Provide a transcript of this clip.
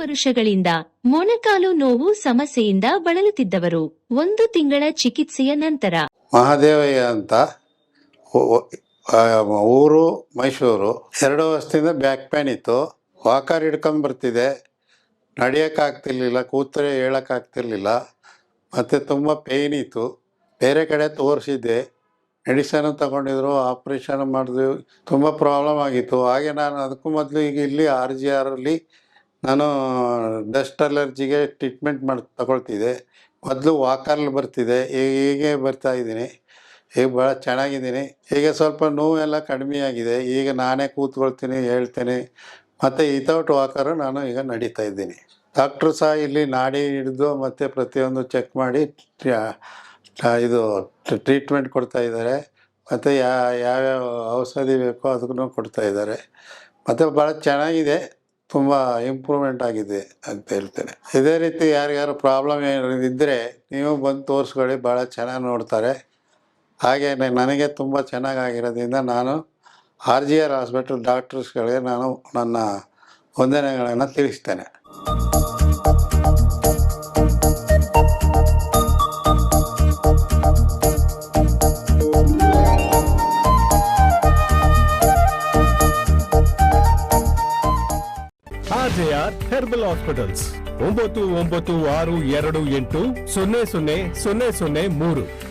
ವರ್ಷಗಳಿಂದ ಮೊಣಕಾಲು ನೋವು ಸಮಸ್ಯೆಯಿಂದ ಬಳಲುತ್ತಿದ್ದವರು 1 ತಿಂಗಳ ಚಿಕಿತ್ಸೆಯ ನಂತರ ಮಹಾದೇವಯ್ಯ ಅಂತ ಊರು ಮೈಸೂರು. 2 ವರ್ಷದಿಂದ ಬ್ಯಾಕ್ ಪೇನ್ ಇತ್ತು. ವಾಕರ್ ಹಿಡ್ಕೊಂಡು ಬರ್ತಿದ್ದೆ, ನಡೆಯೋಕ್ಕಾಗ್ತಿರ್ಲಿಲ್ಲ, ಕೂತರೆ ಹೇಳೋಕ್ಕಾಗ್ತಿರ್ಲಿಲ್ಲ. ಮತ್ತು ತುಂಬ ಪೇಯ್ನ್ ಇತ್ತು. ಬೇರೆ ಕಡೆ ತೋರಿಸಿದ್ದೆ, ಮೆಡಿಸನು ತಗೊಂಡಿದ್ರು, ಆಪ್ರೇಷನ್ ಮಾಡಿದ್ವಿ, ತುಂಬ ಪ್ರಾಬ್ಲಮ್ ಆಗಿತ್ತು. ಹಾಗೆ ನಾನು ಅದಕ್ಕೂ ಮೊದಲು ಈಗ ಇಲ್ಲಿ RGR ಅಲ್ಲಿ ನಾನು ಡಸ್ಟ್ ಅಲರ್ಜಿಗೆ ಟ್ರೀಟ್ಮೆಂಟ್ ತಗೊಳ್ತಿದ್ದೆ. ಮೊದಲು ವಾಕರ್ಲಿ ಬರ್ತಿದ್ದೆ, ಹೀಗೆ ಬರ್ತಾಯಿದ್ದೀನಿ. ಈಗ ಭಾಳ ಚೆನ್ನಾಗಿದ್ದೀನಿ. ಈಗ ಸ್ವಲ್ಪ ನೋವೆಲ್ಲ ಕಡಿಮೆಯಾಗಿದೆ. ಈಗ ನಾನೇ ಕೂತ್ಕೊಳ್ತೀನಿ, ಹೇಳ್ತೀನಿ. ಮತ್ತು ವಿತೌಟ್ ವಾಕರು ನಾನು ಈಗ ನಡೀತಾ ಇದ್ದೀನಿ. ಡಾಕ್ಟ್ರು ಸಹ ಇಲ್ಲಿ ನಾಡಿ ಹಿಡಿದು ಮತ್ತು ಪ್ರತಿಯೊಂದು ಚೆಕ್ ಮಾಡಿ ಇದು ಟ್ರೀಟ್ಮೆಂಟ್ ಕೊಡ್ತಾಯಿದ್ದಾರೆ. ಮತ್ತು ಯಾವ್ಯಾವ ಔಷಧಿ ಬೇಕೋ ಅದನ್ನು ಕೊಡ್ತಾಯಿದ್ದಾರೆ. ಮತ್ತು ಭಾಳ ಚೆನ್ನಾಗಿದೆ, ತುಂಬ ಇಂಪ್ರೂವ್ಮೆಂಟ್ ಆಗಿದೆ ಅಂತ ಹೇಳ್ತೇನೆ. ಇದೇ ರೀತಿ ಯಾರಿಗಾರು ಪ್ರಾಬ್ಲಮ್ ಏನಾದ್ರು ಇದ್ದರೆ ನೀವು ಬಂದು ತೋರಿಸ್ಕೊಳ್ಳಿ, ಭಾಳ ಚೆನ್ನಾಗಿ ನೋಡ್ತಾರೆ. ಹಾಗೆ ನನಗೆ ತುಂಬ ಚೆನ್ನಾಗಾಗಿರೋದ್ರಿಂದ ನಾನು RGR ಹಾಸ್ಪಿಟಲ್ ಡಾಕ್ಟರ್ಸ್ಗಳಿಗೆ ನಾನು ನನ್ನ ವಂದನೆಗಳನ್ನು ತಿಳಿಸ್ತೇನೆ. RJR herbal hospitals 9962280003